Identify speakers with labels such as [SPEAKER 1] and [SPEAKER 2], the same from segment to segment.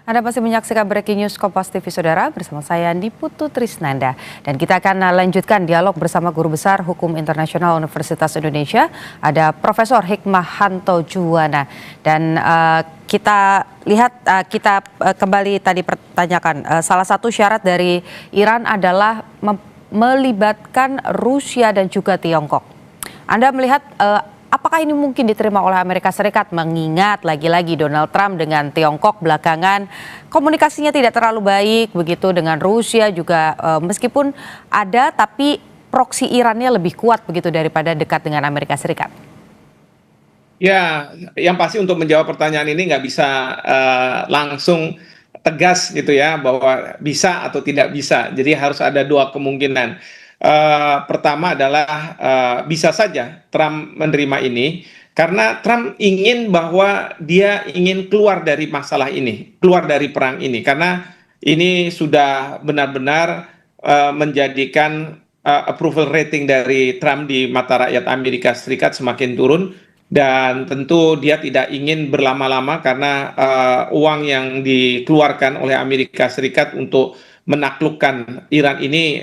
[SPEAKER 1] Anda masih menyaksikan Breaking News Kompas TV, Saudara, bersama saya Andi Putu Trisnanda. Dan kita akan lanjutkan dialog bersama Guru Besar Hukum Internasional Universitas Indonesia, ada Profesor Hikmahanto Juwana. Dan kita lihat, kembali tadi pertanyakan, salah satu syarat dari Iran adalah melibatkan Rusia dan juga Tiongkok. Anda melihat apakah ini mungkin diterima oleh Amerika Serikat, mengingat lagi-lagi Donald Trump dengan Tiongkok belakangan komunikasinya tidak terlalu baik begitu, dengan Rusia juga meskipun ada tapi proksi Irannya lebih kuat begitu daripada dekat dengan Amerika Serikat?
[SPEAKER 2] Ya, yang pasti untuk menjawab pertanyaan ini nggak bisa langsung tegas gitu ya, bahwa bisa atau tidak bisa. Jadi harus ada dua kemungkinan. Pertama adalah bisa saja Trump menerima ini karena Trump ingin bahwa dia ingin keluar dari masalah ini, keluar dari perang ini, karena ini sudah benar-benar menjadikan approval rating dari Trump di mata rakyat Amerika Serikat semakin turun. Dan tentu dia tidak ingin berlama-lama karena uang yang dikeluarkan oleh Amerika Serikat untuk menaklukkan Iran ini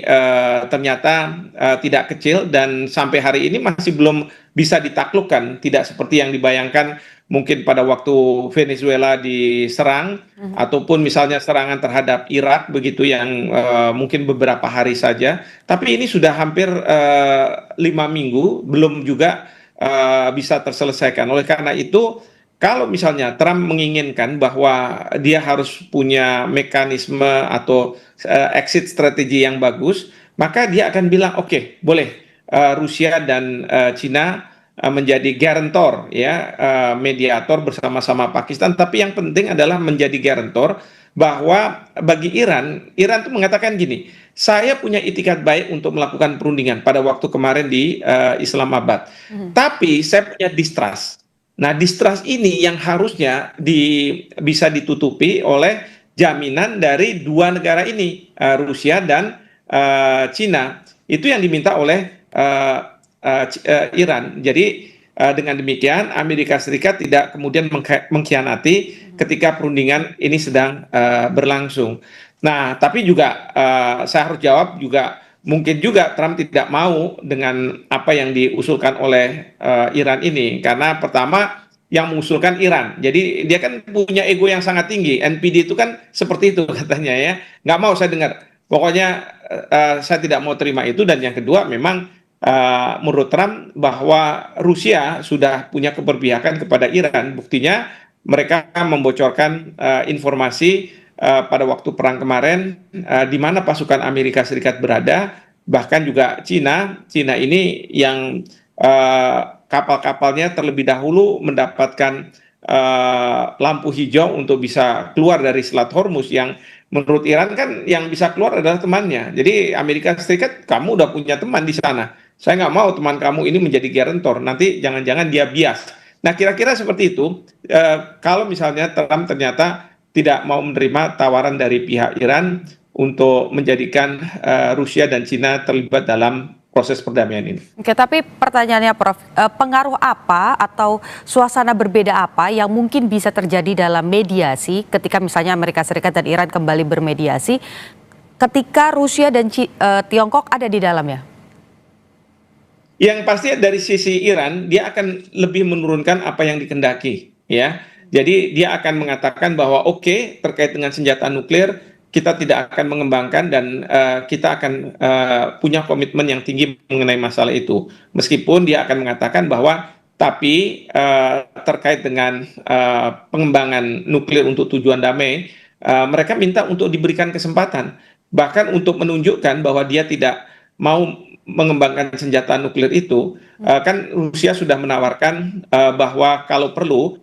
[SPEAKER 2] ternyata tidak kecil, dan sampai hari ini masih belum bisa ditaklukkan. Tidak seperti yang dibayangkan mungkin pada waktu Venezuela diserang, ataupun misalnya serangan terhadap Irak begitu yang mungkin beberapa hari saja. Tapi ini sudah hampir 5 minggu belum juga bisa terselesaikan. Oleh karena itu, kalau misalnya Trump menginginkan bahwa dia harus punya mekanisme atau exit strategi yang bagus, maka dia akan bilang oke, boleh Rusia dan Cina menjadi guarantor, ya, mediator bersama-sama Pakistan. Tapi yang penting adalah menjadi guarantor bahwa bagi Iran tuh mengatakan gini, saya punya itikat baik untuk melakukan perundingan pada waktu kemarin di Islamabad, tapi saya punya distrust. Nah, distrust ini yang harusnya bisa ditutupi oleh jaminan dari dua negara ini, Rusia dan Cina. Itu yang diminta oleh Iran. Jadi dengan demikian Amerika Serikat tidak kemudian mengkhianati ketika perundingan ini sedang berlangsung. Nah, tapi juga saya harus jawab juga, mungkin juga Trump tidak mau dengan apa yang diusulkan oleh Iran ini, karena pertama yang mengusulkan Iran, jadi dia kan punya ego yang sangat tinggi. NPD itu kan seperti itu katanya, ya, nggak mau saya dengar. Pokoknya saya tidak mau terima itu. Dan yang kedua, memang menurut Trump bahwa Rusia sudah punya keberpihakan kepada Iran. Buktinya mereka membocorkan informasi pada waktu perang kemarin di mana pasukan Amerika Serikat berada. Bahkan juga Cina ini yang kapal-kapalnya terlebih dahulu mendapatkan lampu hijau untuk bisa keluar dari Selat Hormuz, yang menurut Iran kan yang bisa keluar adalah temannya. Jadi Amerika Serikat, kamu udah punya teman di sana, saya nggak mau teman kamu ini menjadi guarantor, nanti jangan-jangan dia bias. Nah, kira-kira seperti itu. Kalau misalnya Trump ternyata tidak mau menerima tawaran dari pihak Iran untuk menjadikan Rusia dan Cina terlibat dalam proses perdamaian ini.
[SPEAKER 1] Oke, tapi pertanyaannya, Prof, pengaruh apa atau suasana berbeda apa yang mungkin bisa terjadi dalam mediasi ketika misalnya Amerika Serikat dan Iran kembali bermediasi ketika Rusia dan Tiongkok ada di dalamnya?
[SPEAKER 2] Yang pasti dari sisi Iran, dia akan lebih menurunkan apa yang dikehendaki, ya. Jadi dia akan mengatakan bahwa oke, terkait dengan senjata nuklir kita tidak akan mengembangkan, dan kita akan punya komitmen yang tinggi mengenai masalah itu. Meskipun dia akan mengatakan bahwa tapi terkait dengan pengembangan nuklir untuk tujuan damai, mereka minta untuk diberikan kesempatan, bahkan untuk menunjukkan bahwa dia tidak mau mengembangkan senjata nuklir itu. Kan Rusia sudah menawarkan bahwa kalau perlu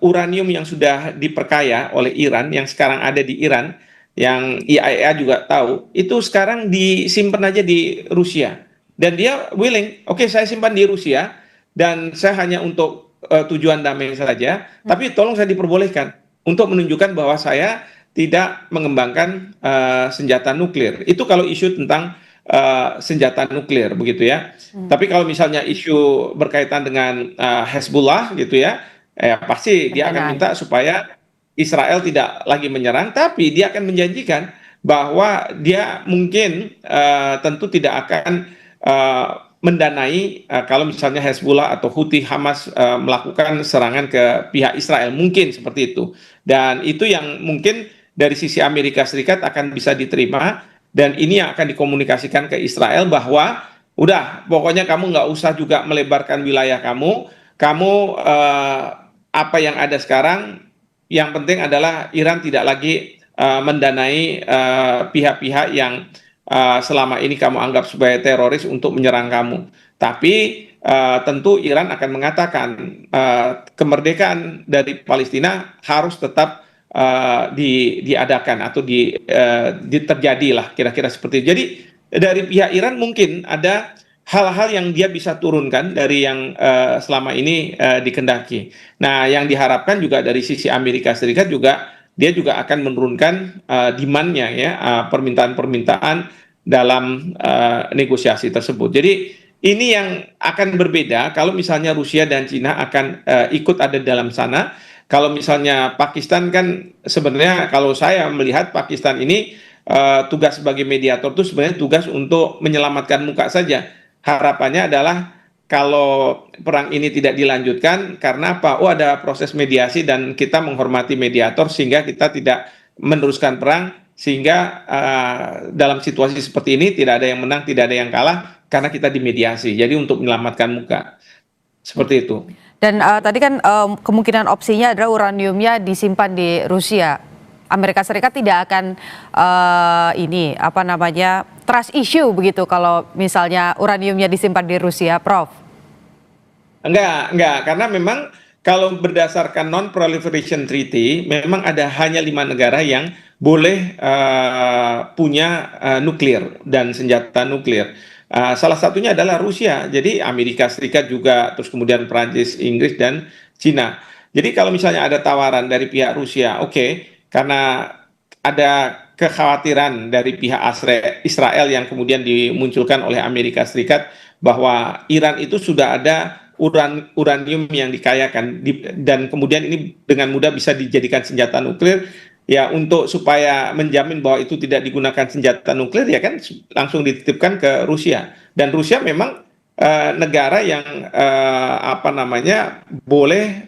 [SPEAKER 2] uranium yang sudah diperkaya oleh Iran, yang sekarang ada di Iran, yang IAEA juga tahu, itu sekarang disimpan aja di Rusia. Dan dia willing, oke, saya simpan di Rusia, dan saya hanya untuk tujuan damai saja, tapi tolong saya diperbolehkan untuk menunjukkan bahwa saya tidak mengembangkan senjata nuklir. Itu kalau isu tentang senjata nuklir, begitu ya. Tapi kalau misalnya isu berkaitan dengan Hezbollah gitu ya, pasti dia akan minta supaya Israel tidak lagi menyerang, tapi dia akan menjanjikan bahwa dia mungkin tentu tidak akan eh, mendanai kalau misalnya Hezbollah atau Houthi Hamas melakukan serangan ke pihak Israel, mungkin seperti itu. Dan itu yang mungkin dari sisi Amerika Serikat akan bisa diterima, dan ini yang akan dikomunikasikan ke Israel bahwa udah pokoknya kamu nggak usah juga melebarkan wilayah kamu apa yang ada sekarang, yang penting adalah Iran tidak lagi mendanai pihak-pihak yang selama ini kamu anggap sebagai teroris untuk menyerang kamu. Tapi tentu Iran akan mengatakan kemerdekaan dari Palestina harus tetap diadakan atau terjadilah kira-kira seperti itu. Jadi dari pihak Iran mungkin ada hal-hal yang dia bisa turunkan dari yang selama ini dikendaki. Nah, yang diharapkan juga dari sisi Amerika Serikat juga dia juga akan menurunkan demand-nya ya, permintaan-permintaan dalam negosiasi tersebut. Jadi ini yang akan berbeda kalau misalnya Rusia dan Cina akan ikut ada dalam sana. Kalau misalnya Pakistan kan sebenarnya kalau saya melihat Pakistan ini tugas sebagai mediator itu sebenarnya tugas untuk menyelamatkan muka saja. Harapannya adalah kalau perang ini tidak dilanjutkan karena apa? Oh, ada proses mediasi dan kita menghormati mediator sehingga kita tidak meneruskan perang, sehingga dalam situasi seperti ini tidak ada yang menang, tidak ada yang kalah karena kita dimediasi. Jadi untuk menyelamatkan muka. Seperti itu.
[SPEAKER 1] Dan tadi kan kemungkinan opsinya adalah uraniumnya disimpan di Rusia. Amerika Serikat tidak akan trust issue begitu kalau misalnya uraniumnya disimpan di Rusia, Prof.
[SPEAKER 2] Enggak, karena memang kalau berdasarkan Non-Proliferation Treaty, memang ada hanya 5 negara yang boleh punya nuklir dan senjata nuklir. Salah satunya adalah Rusia, jadi Amerika Serikat juga, terus kemudian Prancis, Inggris, dan Cina. Jadi kalau misalnya ada tawaran dari pihak Rusia, oke, karena ada kekhawatiran dari pihak Israel yang kemudian dimunculkan oleh Amerika Serikat bahwa Iran itu sudah ada uranium yang dikayakan dan kemudian ini dengan mudah bisa dijadikan senjata nuklir. Ya, untuk supaya menjamin bahwa itu tidak digunakan senjata nuklir, ya kan langsung dititipkan ke Rusia. Dan Rusia memang negara yang boleh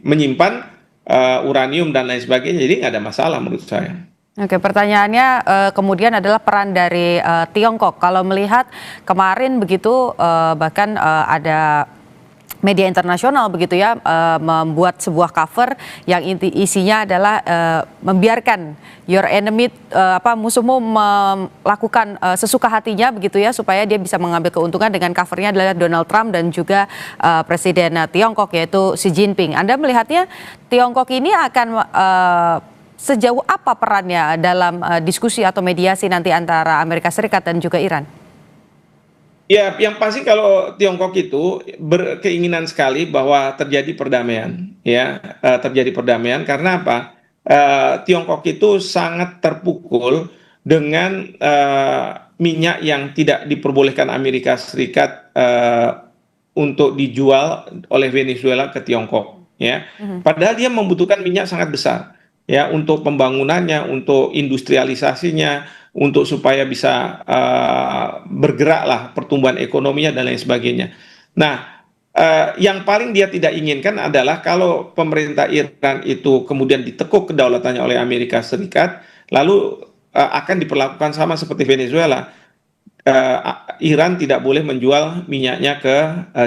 [SPEAKER 2] menyimpan uranium dan lain sebagainya. Jadi nggak ada masalah menurut saya.
[SPEAKER 1] Oke, pertanyaannya kemudian adalah peran dari Tiongkok. Kalau melihat kemarin begitu bahkan ada media internasional begitu ya membuat sebuah cover yang isinya adalah membiarkan your enemy musuhmu melakukan sesuka hatinya begitu ya supaya dia bisa mengambil keuntungan. Dengan covernya adalah Donald Trump dan juga Presiden Tiongkok yaitu Xi Jinping. Anda melihatnya Tiongkok ini akan sejauh apa perannya dalam diskusi atau mediasi nanti antara Amerika Serikat dan juga Iran?
[SPEAKER 2] Ya, yang pasti kalau Tiongkok itu berkeinginan sekali bahwa terjadi perdamaian, ya, terjadi perdamaian karena apa? Tiongkok itu sangat terpukul dengan minyak yang tidak diperbolehkan Amerika Serikat untuk dijual oleh Venezuela ke Tiongkok, ya. Padahal dia membutuhkan minyak sangat besar, ya, untuk pembangunannya, untuk industrialisasinya, untuk supaya bisa bergeraklah pertumbuhan ekonominya dan lain sebagainya. Nah, yang paling dia tidak inginkan adalah kalau pemerintah Iran itu kemudian ditekuk kedaulatannya oleh Amerika Serikat, lalu akan diperlakukan sama seperti Venezuela. Iran tidak boleh menjual minyaknya ke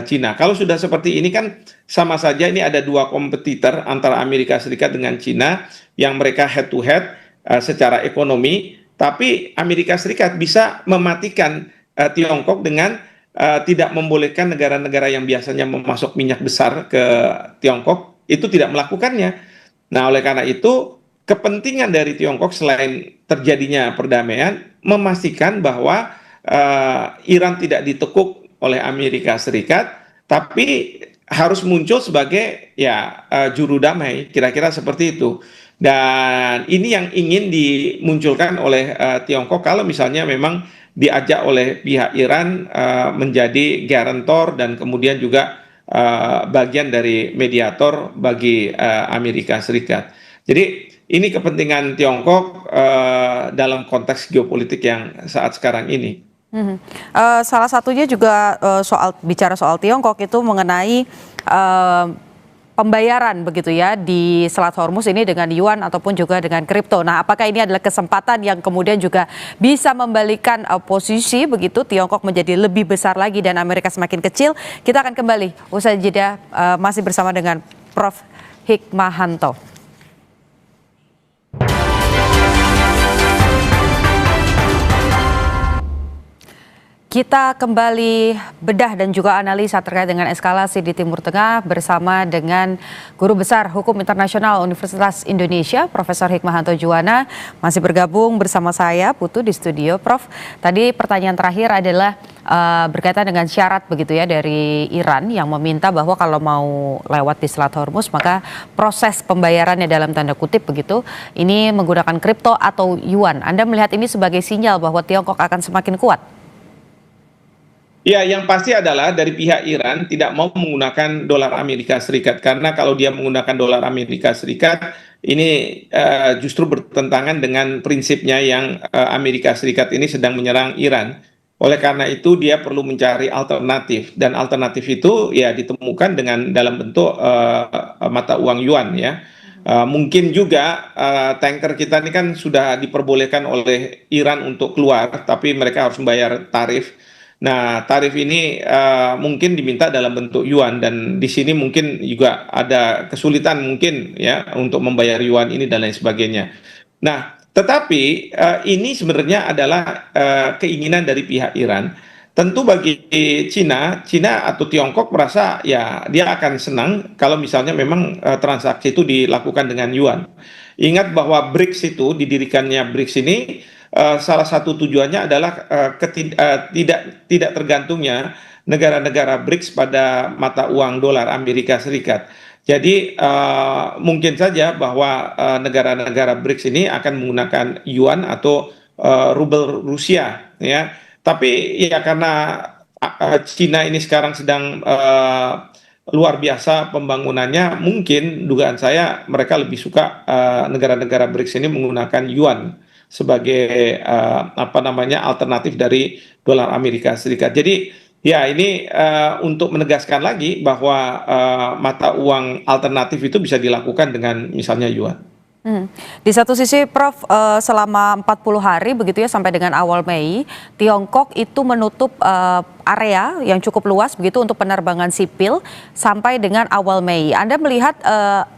[SPEAKER 2] Cina. Kalau sudah seperti ini kan sama saja ini ada dua kompetitor antara Amerika Serikat dengan Cina yang mereka head to head secara ekonomi. Tapi Amerika Serikat bisa mematikan Tiongkok dengan tidak membolehkan negara-negara yang biasanya memasok minyak besar ke Tiongkok itu tidak melakukannya. Nah, oleh karena itu kepentingan dari Tiongkok selain terjadinya perdamaian memastikan bahwa Iran tidak ditekuk oleh Amerika Serikat, tapi harus muncul sebagai juru damai, kira-kira seperti itu. Dan ini yang ingin dimunculkan oleh Tiongkok kalau misalnya memang diajak oleh pihak Iran menjadi garantor dan kemudian juga bagian dari mediator bagi Amerika Serikat. Jadi ini kepentingan Tiongkok dalam konteks geopolitik yang saat sekarang ini.
[SPEAKER 1] Mhm. Salah satunya juga bicara soal Tiongkok itu mengenai pembayaran begitu ya di Selat Hormuz ini dengan yuan ataupun juga dengan kripto. Nah, apakah ini adalah kesempatan yang kemudian juga bisa membalikan posisi begitu Tiongkok menjadi lebih besar lagi dan Amerika semakin kecil? Kita akan kembali usai jeda, masih bersama dengan Prof. Hikmahanto. Kita kembali bedah dan juga analisa terkait dengan eskalasi di Timur Tengah bersama dengan Guru Besar Hukum Internasional Universitas Indonesia, Profesor Hikmahanto Juwana. Masih bergabung bersama saya, Putu, di studio. Prof, tadi pertanyaan terakhir adalah berkaitan dengan syarat begitu ya dari Iran yang meminta bahwa kalau mau lewat di Selat Hormuz maka proses pembayarannya dalam tanda kutip begitu, ini menggunakan kripto atau yuan. Anda melihat ini sebagai sinyal bahwa Tiongkok akan semakin kuat?
[SPEAKER 2] Ya, yang pasti adalah dari pihak Iran tidak mau menggunakan dolar Amerika Serikat, karena kalau dia menggunakan dolar Amerika Serikat ini justru bertentangan dengan prinsipnya yang Amerika Serikat ini sedang menyerang Iran. Oleh karena itu dia perlu mencari alternatif, dan alternatif itu ya ditemukan dengan dalam bentuk mata uang yuan ya. Mungkin juga tanker kita ini kan sudah diperbolehkan oleh Iran untuk keluar, tapi mereka harus membayar tarif. Nah, tarif ini mungkin diminta dalam bentuk yuan, dan di sini mungkin juga ada kesulitan mungkin ya untuk membayar yuan ini dan lain sebagainya. Nah, tetapi ini sebenarnya adalah keinginan dari pihak Iran. Tentu bagi Cina atau Tiongkok merasa ya dia akan senang kalau misalnya memang transaksi itu dilakukan dengan yuan. Ingat bahwa BRICS itu, didirikannya BRICS ini salah satu tujuannya adalah tidak tergantungnya negara-negara BRICS pada mata uang dolar Amerika Serikat. Jadi mungkin saja bahwa negara-negara BRICS ini akan menggunakan yuan atau rubel Rusia, ya. Tapi ya karena Cina ini sekarang sedang luar biasa pembangunannya, mungkin dugaan saya mereka lebih suka negara-negara BRICS ini menggunakan yuan sebagai apa namanya alternatif dari dolar Amerika Serikat. Jadi ya ini untuk menegaskan lagi bahwa mata uang alternatif itu bisa dilakukan dengan misalnya yuan.
[SPEAKER 1] Di satu sisi Prof, selama 40 hari begitu ya sampai dengan awal Mei, Tiongkok itu menutup area yang cukup luas begitu untuk penerbangan sipil sampai dengan awal Mei. Anda melihat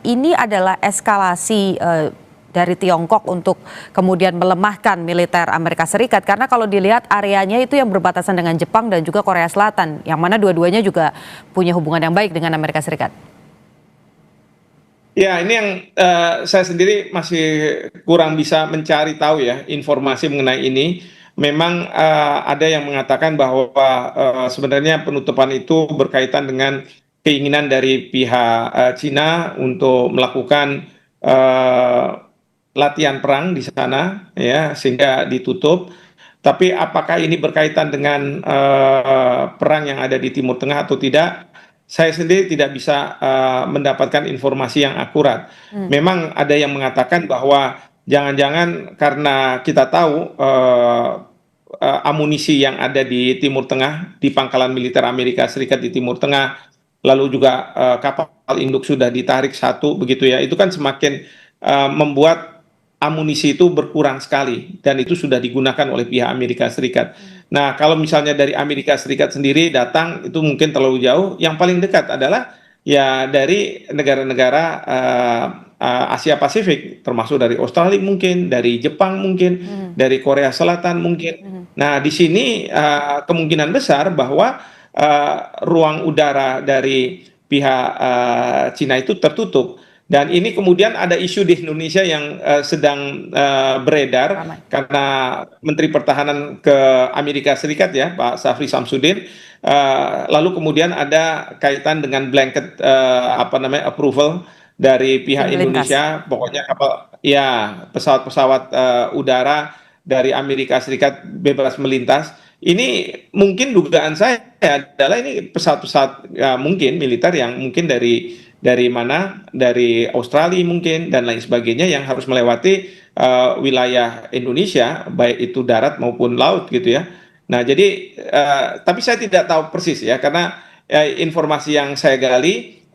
[SPEAKER 1] ini adalah eskalasi dari Tiongkok untuk kemudian melemahkan militer Amerika Serikat, karena kalau dilihat areanya itu yang berbatasan dengan Jepang dan juga Korea Selatan, yang mana dua-duanya juga punya hubungan yang baik dengan Amerika Serikat.
[SPEAKER 2] Ya, ini yang saya sendiri masih kurang bisa mencari tahu ya informasi mengenai ini. Memang ada yang mengatakan bahwa sebenarnya penutupan itu berkaitan dengan keinginan dari pihak Cina untuk melakukan latihan perang di sana, ya, sehingga ditutup. Tapi apakah ini berkaitan dengan perang yang ada di Timur Tengah atau tidak? Saya sendiri tidak bisa mendapatkan informasi yang akurat. Memang ada yang mengatakan bahwa jangan-jangan karena kita tahu amunisi yang ada di Timur Tengah, di pangkalan militer Amerika Serikat di Timur Tengah, lalu juga kapal induk sudah ditarik satu, begitu ya. Itu kan semakin membuat amunisi itu berkurang sekali, dan itu sudah digunakan oleh pihak Amerika Serikat. Nah, kalau misalnya dari Amerika Serikat sendiri datang, itu mungkin terlalu jauh. Yang paling dekat adalah ya dari negara-negara Asia Pasifik, termasuk dari Australia mungkin, dari Jepang mungkin, dari Korea Selatan mungkin. Nah, di sini kemungkinan besar bahwa ruang udara dari pihak Cina itu tertutup. Dan ini kemudian ada isu di Indonesia yang sedang beredar karena Menteri Pertahanan ke Amerika Serikat ya, Pak Safri Samsudin. Lalu kemudian ada kaitan dengan blanket apa namanya approval dari pihak Indonesia, pokoknya kapal ya pesawat-pesawat udara dari Amerika Serikat bebas melintas. Ini mungkin dugaan saya adalah ini pesawat-pesawat mungkin militer yang mungkin dari mana, dari Australia mungkin dan lain sebagainya yang harus melewati wilayah Indonesia, baik itu darat maupun laut gitu ya. Nah, jadi tapi saya tidak tahu persis ya, karena informasi yang saya gali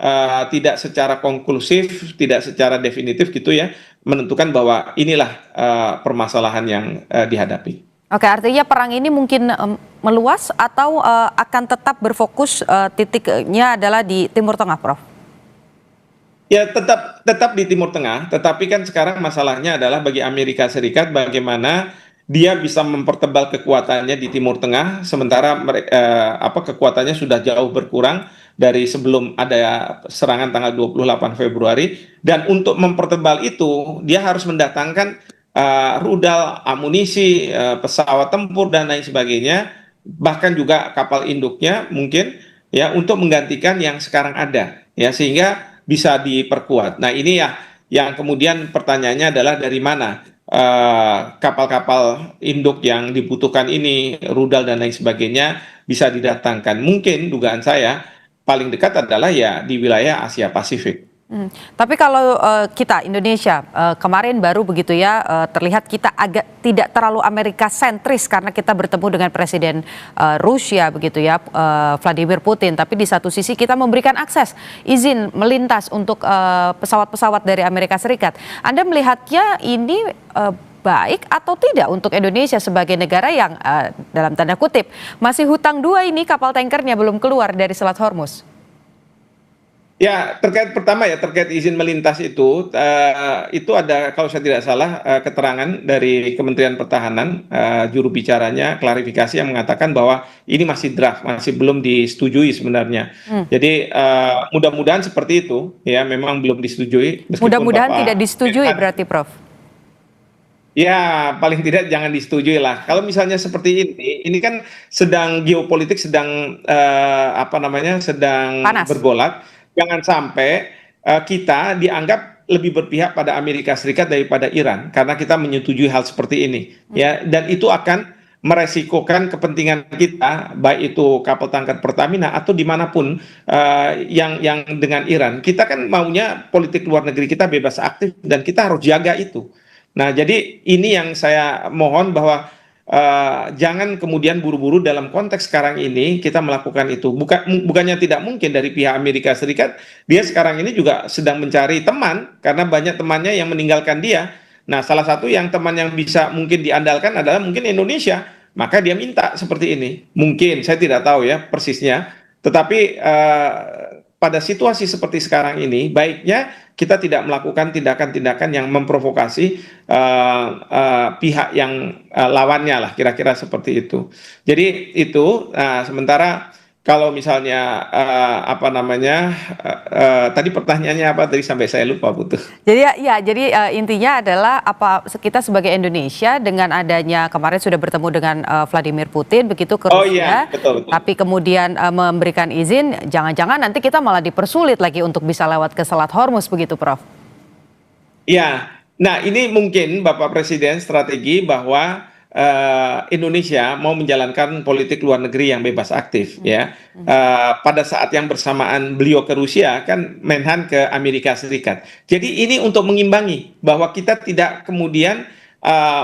[SPEAKER 2] tidak secara konklusif, tidak secara definitif gitu ya, menentukan bahwa inilah permasalahan yang dihadapi.
[SPEAKER 1] Oke, artinya perang ini mungkin meluas atau akan tetap berfokus titiknya adalah di Timur Tengah, Prof?
[SPEAKER 2] Ya, tetap di Timur Tengah, tetapi kan sekarang masalahnya adalah bagi Amerika Serikat bagaimana dia bisa mempertebal kekuatannya di Timur Tengah, sementara kekuatannya sudah jauh berkurang dari sebelum ada serangan tanggal 28 Februari, dan untuk mempertebal itu dia harus mendatangkan rudal, amunisi, pesawat tempur dan lain sebagainya, bahkan juga kapal induknya mungkin ya untuk menggantikan yang sekarang ada ya, sehingga bisa diperkuat. Nah, ini ya yang kemudian pertanyaannya adalah dari mana kapal-kapal induk yang dibutuhkan ini, rudal dan lain sebagainya bisa didatangkan. Mungkin dugaan saya paling dekat adalah ya di wilayah Asia Pasifik.
[SPEAKER 1] Tapi kalau kita Indonesia kemarin baru begitu ya terlihat kita agak tidak terlalu Amerika sentris karena kita bertemu dengan Presiden Rusia begitu ya, Vladimir Putin. Tapi di satu sisi kita memberikan akses izin melintas untuk pesawat-pesawat dari Amerika Serikat. Anda melihatnya ini baik atau tidak untuk Indonesia sebagai negara yang dalam tanda kutip masih hutang dua ini, kapal tankernya belum keluar dari Selat Hormuz?
[SPEAKER 2] Ya, terkait izin melintas itu ada kalau saya tidak salah keterangan dari Kementerian Pertahanan, juru bicaranya klarifikasi yang mengatakan bahwa ini masih draft, masih belum disetujui sebenarnya. Jadi mudah-mudahan seperti itu ya, memang belum disetujui.
[SPEAKER 1] Mudah-mudahan tidak disetujui berarti, Prof.
[SPEAKER 2] Ya, paling tidak jangan disetujui lah. Kalau misalnya seperti ini kan sedang geopolitik sedang sedang
[SPEAKER 1] Panas.
[SPEAKER 2] bergolak. Jangan sampai kita dianggap lebih berpihak pada Amerika Serikat daripada Iran karena kita menyetujui hal seperti ini, ya. Dan itu akan meresikokan kepentingan kita, baik itu kapal tanker Pertamina atau dimanapun yang dengan Iran. Kita kan maunya politik luar negeri kita bebas aktif dan kita harus jaga itu. Nah, jadi ini yang saya mohon bahwa jangan kemudian buru-buru dalam konteks sekarang ini kita melakukan itu. Bukannya tidak mungkin dari pihak Amerika Serikat, dia sekarang ini juga sedang mencari teman karena banyak temannya yang meninggalkan dia. Nah, salah satu yang teman yang bisa mungkin diandalkan adalah mungkin Indonesia. Maka dia minta seperti ini. Mungkin, saya tidak tahu ya persisnya. Tetapi pada situasi seperti sekarang ini, baiknya kita tidak melakukan tindakan-tindakan yang memprovokasi pihak yang lawannya lah, kira-kira seperti itu. Jadi itu, sementara kalau misalnya tadi pertanyaannya apa tadi sampai saya lupa, Putu.
[SPEAKER 1] Jadi intinya adalah kita sebagai Indonesia dengan adanya kemarin sudah bertemu dengan Vladimir Putin begitu ke Rusia,
[SPEAKER 2] iya, betul.
[SPEAKER 1] Tapi kemudian memberikan izin, jangan-jangan nanti kita malah dipersulit lagi untuk bisa lewat ke Selat Hormuz begitu, Prof?
[SPEAKER 2] Iya, nah ini mungkin Bapak Presiden strategi bahwa Indonesia mau menjalankan politik luar negeri yang bebas aktif ya. Pada saat yang bersamaan beliau ke Rusia kan Menhan ke Amerika Serikat. Jadi ini untuk mengimbangi bahwa kita tidak kemudian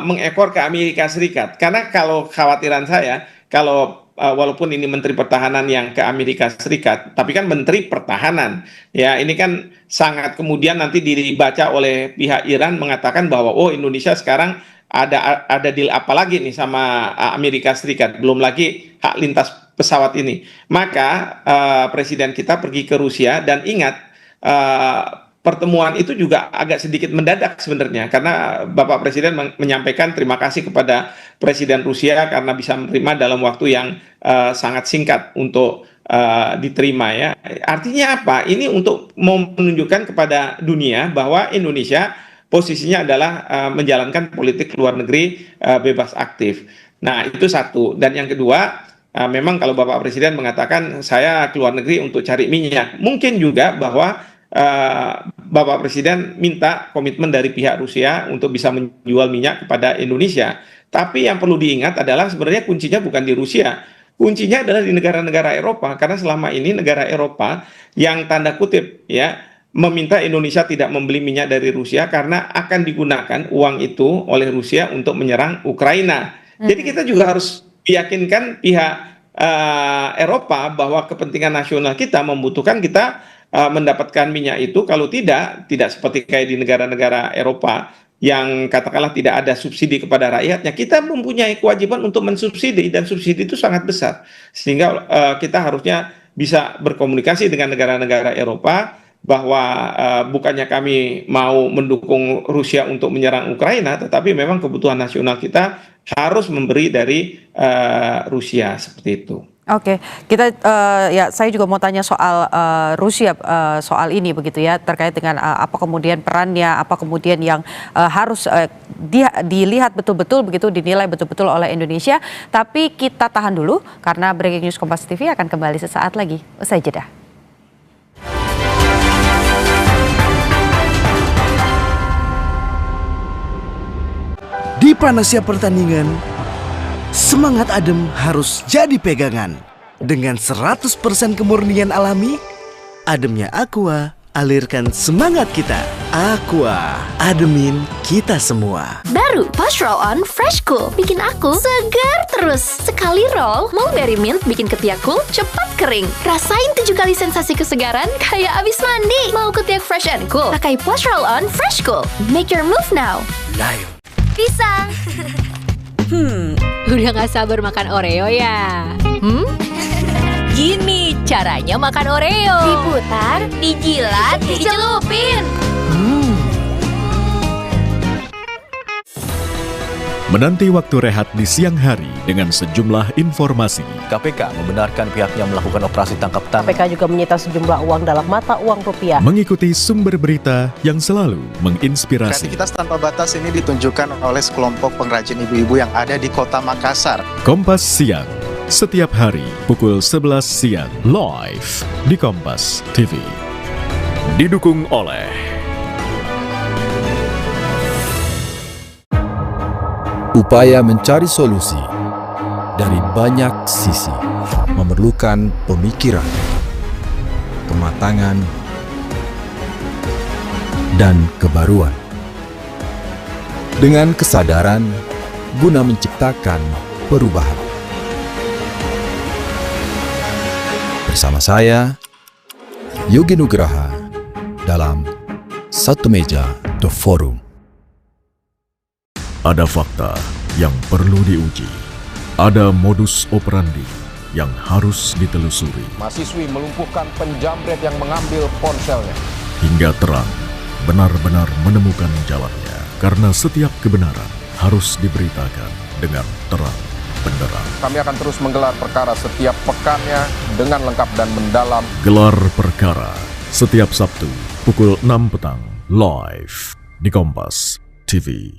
[SPEAKER 2] mengekor ke Amerika Serikat. Karena kalau khawatiran saya, kalau walaupun ini Menteri Pertahanan yang ke Amerika Serikat, tapi kan Menteri Pertahanan ya, ini kan sangat kemudian nanti dibaca oleh pihak Iran mengatakan bahwa oh Indonesia sekarang ada deal apa lagi nih sama Amerika Serikat, belum lagi hak lintas pesawat ini. Maka presiden kita pergi ke Rusia dan ingat pertemuan itu juga agak sedikit mendadak sebenarnya karena Bapak Presiden menyampaikan terima kasih kepada Presiden Rusia karena bisa menerima dalam waktu yang sangat singkat untuk diterima ya. Artinya apa? Ini untuk mau menunjukkan kepada dunia bahwa Indonesia posisinya adalah menjalankan politik luar negeri bebas aktif. Nah, itu satu. Dan yang kedua, memang kalau Bapak Presiden mengatakan saya keluar negeri untuk cari minyak, mungkin juga bahwa Bapak Presiden minta komitmen dari pihak Rusia untuk bisa menjual minyak kepada Indonesia. Tapi yang perlu diingat adalah sebenarnya kuncinya bukan di Rusia. kuncinya adalah di negara-negara Eropa, karena selama ini negara Eropa yang tanda kutip ya meminta Indonesia tidak membeli minyak dari Rusia karena akan digunakan uang itu oleh Rusia untuk menyerang Ukraina. Jadi kita juga harus meyakinkan pihak Eropa bahwa kepentingan nasional kita membutuhkan kita mendapatkan minyak itu. Kalau tidak seperti kayak di negara-negara Eropa yang katakanlah tidak ada subsidi kepada rakyatnya, kita mempunyai kewajiban untuk mensubsidi, dan subsidi itu sangat besar. Sehingga kita harusnya bisa berkomunikasi dengan negara-negara Eropa bahwa bukannya kami mau mendukung Rusia untuk menyerang Ukraina, tetapi memang kebutuhan nasional kita harus memberi dari Rusia, seperti itu.
[SPEAKER 1] Oke, kita ya saya juga mau tanya soal Rusia soal ini begitu ya, terkait dengan apa kemudian perannya, apa kemudian yang harus dilihat betul-betul begitu, dinilai betul-betul oleh Indonesia. Tapi kita tahan dulu karena Breaking News Kompas TV akan kembali sesaat lagi. Usai jeda.
[SPEAKER 3] Di panasnya pertandingan, semangat adem harus jadi pegangan. Dengan 100% kemurnian alami, ademnya Aqua alirkan semangat kita. Aqua, ademin kita semua.
[SPEAKER 4] Baru Posh Roll On Fresh Cool bikin aku segar terus. Sekali roll, Mulberry Mint bikin ketiak cool cepat kering. Rasain 7 kali sensasi kesegaran kayak abis mandi. Mau ketiak fresh and cool? Pakai Posh Roll On Fresh Cool. Make your move now.
[SPEAKER 3] Live.
[SPEAKER 4] Pisang.
[SPEAKER 5] Udah gak sabar makan Oreo ya? Gini caranya makan Oreo.
[SPEAKER 4] Diputar, dijilat, dicelupin.
[SPEAKER 6] Menanti waktu rehat di siang hari dengan sejumlah informasi.
[SPEAKER 7] KPK membenarkan pihaknya melakukan operasi tangkap tangan.
[SPEAKER 8] KPK juga menyita sejumlah uang dalam mata uang rupiah.
[SPEAKER 6] Mengikuti sumber berita yang selalu menginspirasi.
[SPEAKER 9] Kreativitas tanpa batas ini ditunjukkan oleh sekelompok pengrajin ibu-ibu yang ada di kota Makassar.
[SPEAKER 6] Kompas Siang, setiap hari pukul 11 siang, live di Kompas TV. Didukung oleh
[SPEAKER 10] upaya mencari solusi dari banyak sisi memerlukan pemikiran, kematangan, dan kebaruan. Dengan kesadaran guna menciptakan perubahan. Bersama saya, Yogi Nugraha, dalam Satu Meja The Forum.
[SPEAKER 6] ada fakta yang perlu diuji, ada modus operandi yang harus ditelusuri.
[SPEAKER 11] Mahasiswi melumpuhkan penjamret yang mengambil ponselnya.
[SPEAKER 6] Hingga terang, benar-benar menemukan jalannya. Karena setiap kebenaran harus diberitakan dengan terang benderang.
[SPEAKER 11] Kami akan terus menggelar perkara setiap pekannya dengan lengkap dan mendalam.
[SPEAKER 6] Gelar perkara setiap Sabtu pukul 6 petang live di Kompas TV.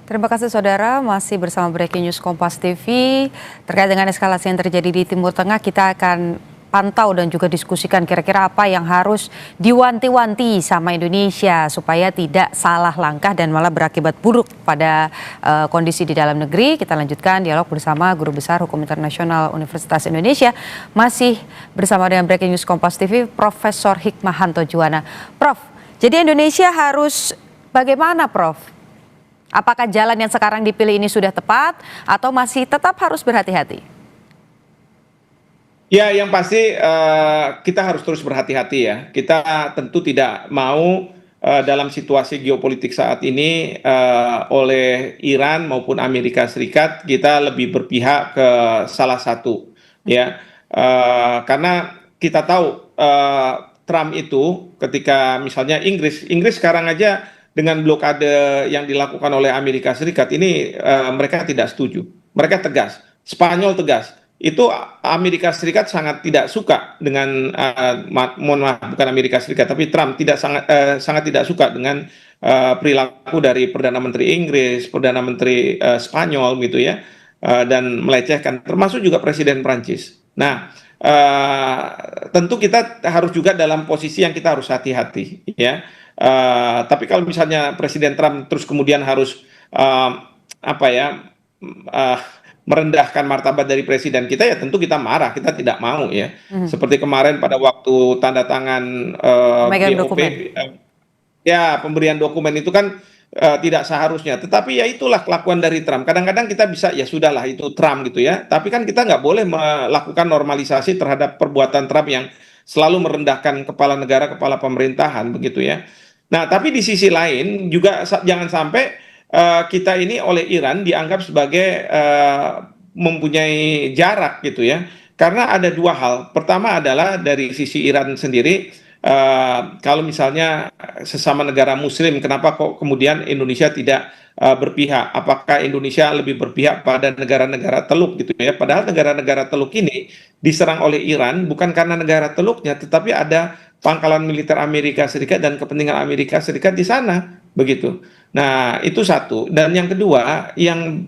[SPEAKER 1] Terima kasih saudara, masih bersama Breaking News Kompas TV. Terkait dengan eskalasi yang terjadi di Timur Tengah, kita akan pantau dan juga diskusikan kira-kira apa yang harus diwanti-wanti sama Indonesia supaya tidak salah langkah dan malah berakibat buruk pada kondisi di dalam negeri. Kita lanjutkan dialog bersama Guru Besar Hukum Internasional Universitas Indonesia. Masih bersama dengan Breaking News Kompas TV, Profesor Hikmahanto Juwana. Prof, jadi Indonesia harus bagaimana, Prof? Apakah jalan yang sekarang dipilih ini sudah tepat atau masih tetap harus berhati-hati?
[SPEAKER 2] Ya, yang pasti kita harus terus berhati-hati ya. Kita tentu tidak mau dalam situasi geopolitik saat ini oleh Iran maupun Amerika Serikat kita lebih berpihak ke salah satu ya. Karena kita tahu Trump itu ketika misalnya Inggris sekarang aja dengan blokade yang dilakukan oleh Amerika Serikat ini mereka tidak setuju. Mereka tegas. Spanyol tegas. Itu Amerika Serikat sangat tidak suka dengan mohon maaf, bukan Amerika Serikat tapi Trump sangat tidak suka dengan perilaku dari Perdana Menteri Inggris, Perdana Menteri Spanyol gitu ya, dan melecehkan termasuk juga Presiden Prancis. Nah, tentu kita harus juga dalam posisi yang kita harus hati-hati ya. Tapi kalau misalnya Presiden Trump terus kemudian harus merendahkan martabat dari presiden kita, ya tentu kita marah, kita tidak mau ya. Seperti kemarin pada waktu tanda tangan BOP, ya pemberian dokumen itu kan tidak seharusnya. Tetapi ya itulah kelakuan dari Trump. Kadang-kadang kita bisa ya sudahlah itu Trump gitu ya. Tapi kan kita nggak boleh melakukan normalisasi terhadap perbuatan Trump yang selalu merendahkan kepala negara, kepala pemerintahan begitu ya. Nah, tapi di sisi lain juga jangan sampai kita ini oleh Iran dianggap sebagai mempunyai jarak gitu ya. Karena ada dua hal. Pertama adalah dari sisi Iran sendiri, kalau misalnya sesama negara Muslim, kenapa kok kemudian Indonesia tidak berpihak? Apakah Indonesia lebih berpihak pada negara-negara Teluk gitu ya? Padahal negara-negara Teluk ini diserang oleh Iran bukan karena negara Teluknya, tetapi ada pangkalan militer Amerika Serikat dan kepentingan Amerika Serikat di sana begitu. Nah, itu satu. Dan yang kedua, yang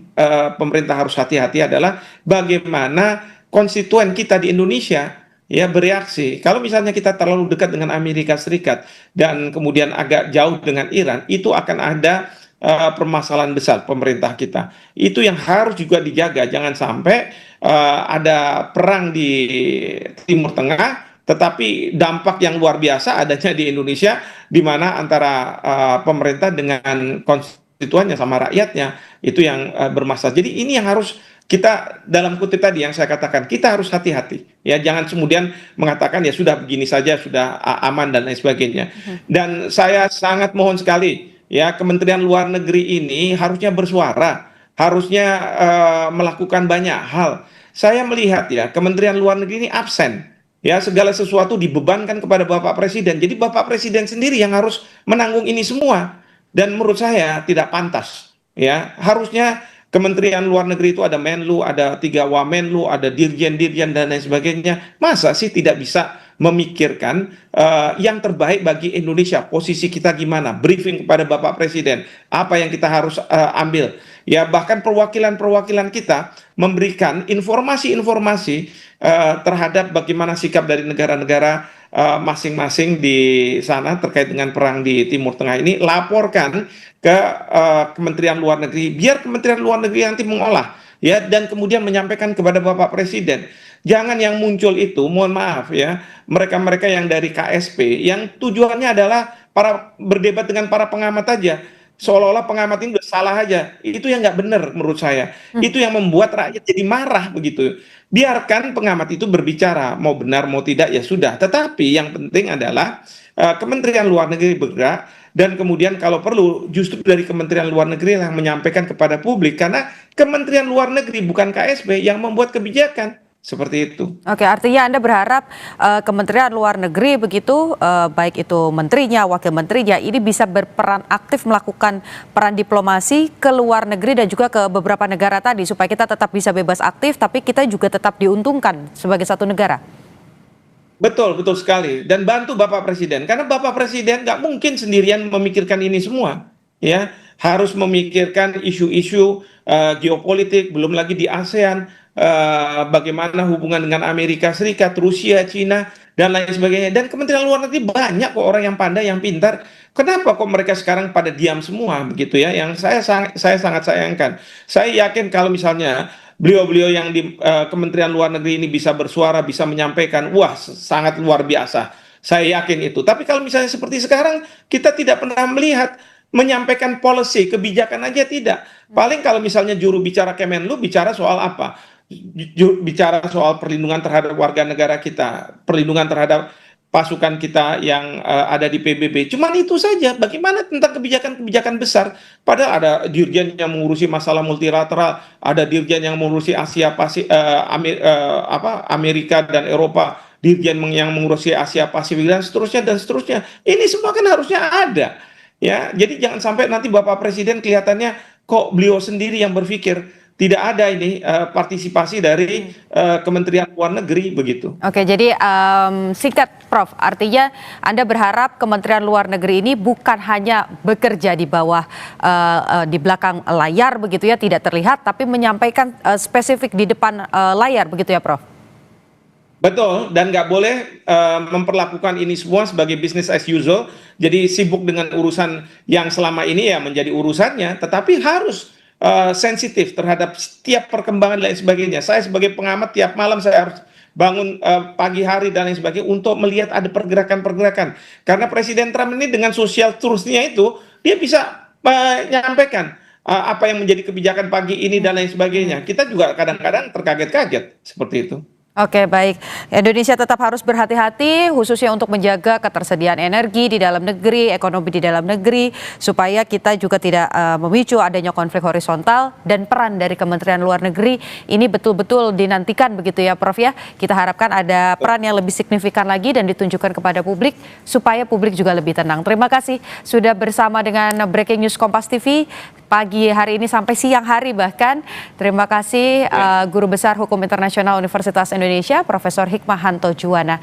[SPEAKER 2] pemerintah harus hati-hati adalah bagaimana konstituen kita di Indonesia ya bereaksi. Kalau misalnya kita terlalu dekat dengan Amerika Serikat dan kemudian agak jauh dengan Iran, itu akan ada permasalahan besar pemerintah kita. Itu yang harus juga dijaga. Jangan sampai ada perang di Timur Tengah, tetapi dampak yang luar biasa adanya di Indonesia, di mana antara pemerintah dengan konstituennya sama rakyatnya itu yang bermasalah. Jadi ini yang harus kita, dalam kutip tadi yang saya katakan, kita harus hati-hati ya, jangan kemudian mengatakan ya sudah begini saja sudah aman dan lain sebagainya. Dan saya sangat mohon sekali ya, Kementerian Luar Negeri ini harusnya bersuara, harusnya melakukan banyak hal. Saya melihat ya Kementerian Luar Negeri ini absen. Ya, segala sesuatu dibebankan kepada Bapak Presiden. Jadi Bapak Presiden sendiri yang harus menanggung ini semua. Dan menurut saya tidak pantas. Ya, harusnya Kementerian Luar Negeri itu ada Menlu, ada 3 Wamenlu, ada dirjen-dirjen dan lain sebagainya. Masa sih tidak bisa memikirkan yang terbaik bagi Indonesia? Posisi kita gimana? Briefing kepada Bapak Presiden. Apa yang kita harus ambil? Ya, bahkan perwakilan-perwakilan kita memberikan informasi-informasi terhadap bagaimana sikap dari negara-negara masing-masing di sana terkait dengan perang di Timur Tengah ini. Laporkan ke Kementerian Luar Negeri, biar Kementerian Luar Negeri nanti mengolah ya, dan kemudian menyampaikan kepada Bapak Presiden. Jangan yang muncul itu, mohon maaf ya, mereka-mereka yang dari KSP yang tujuannya adalah berdebat dengan para pengamat aja, seolah-olah pengamat ini udah salah aja. Itu yang nggak benar menurut saya. Itu yang membuat rakyat jadi marah begitu. Biarkan pengamat itu berbicara, mau benar mau tidak ya sudah. Tetapi yang penting adalah Kementerian Luar Negeri bergerak, dan kemudian kalau perlu justru dari Kementerian Luar Negeri yang menyampaikan kepada publik, karena Kementerian Luar Negeri bukan KSP yang membuat kebijakan. Seperti itu. Oke,
[SPEAKER 1] artinya Anda berharap Kementerian Luar Negeri begitu, baik itu menterinya, wakil menterinya, ini bisa berperan aktif melakukan peran diplomasi ke luar negeri dan juga ke beberapa negara tadi, supaya kita tetap bisa bebas aktif, tapi kita juga tetap diuntungkan sebagai satu negara.
[SPEAKER 2] Betul, betul sekali. Dan bantu Bapak Presiden, karena Bapak Presiden nggak mungkin sendirian memikirkan ini semua. Ya, harus memikirkan isu-isu geopolitik, belum lagi di ASEAN, bagaimana hubungan dengan Amerika Serikat, Rusia, Cina, dan lain sebagainya. Dan Kementerian Luar Negeri banyak kok orang yang pandai, yang pintar. Kenapa kok mereka sekarang pada diam semua begitu ya? Yang saya sangat sayangkan. Saya yakin kalau misalnya beliau-beliau yang di Kementerian Luar Negeri ini bisa bersuara, bisa menyampaikan, wah sangat luar biasa. Saya yakin itu. Tapi kalau misalnya seperti sekarang, kita tidak pernah melihat menyampaikan policy, kebijakan aja tidak. Paling kalau misalnya juru bicara Kemenlu bicara soal apa? Bicara soal perlindungan terhadap warga negara kita, perlindungan terhadap pasukan kita yang ada di PBB. Cuman itu saja. Bagaimana tentang kebijakan-kebijakan besar? Padahal ada dirjen yang mengurusi masalah multilateral, ada dirjen yang mengurusi Asia Pasifik, Amerika dan Eropa, dirjen yang mengurusi Asia Pasifik dan seterusnya dan seterusnya. Ini semua kan harusnya ada. Ya, jadi jangan sampai nanti Bapak Presiden kelihatannya kok beliau sendiri yang berpikir. Tidak ada ini partisipasi dari Kementerian Luar Negeri begitu.
[SPEAKER 1] Oke, jadi singkat Prof, artinya Anda berharap Kementerian Luar Negeri ini bukan hanya bekerja di bawah, di belakang layar begitu ya, tidak terlihat, tapi menyampaikan spesifik di depan layar begitu ya Prof?
[SPEAKER 2] Betul, dan nggak boleh memperlakukan ini semua sebagai business as usual. Jadi sibuk dengan urusan yang selama ini ya menjadi urusannya, tetapi harus sensitif terhadap setiap perkembangan dan lain sebagainya. Saya sebagai pengamat tiap malam saya harus bangun pagi hari dan lain sebagainya untuk melihat ada pergerakan-pergerakan. Karena Presiden Trump ini dengan social truth-nya itu dia bisa menyampaikan apa yang menjadi kebijakan pagi ini dan lain sebagainya. Kita juga kadang-kadang terkaget-kaget seperti itu.
[SPEAKER 1] Oke, baik. Indonesia tetap harus berhati-hati khususnya untuk menjaga ketersediaan energi di dalam negeri, ekonomi di dalam negeri, supaya kita juga tidak memicu adanya konflik horizontal, dan peran dari Kementerian Luar Negeri ini betul-betul dinantikan begitu ya Prof ya. Kita harapkan ada peran yang lebih signifikan lagi dan ditunjukkan kepada publik supaya publik juga lebih tenang. Terima kasih sudah bersama dengan Breaking News Kompas TV pagi hari ini sampai siang hari bahkan. Terima kasih Guru Besar Hukum Internasional Universitas Indonesia Profesor Hikmahanto Juwana.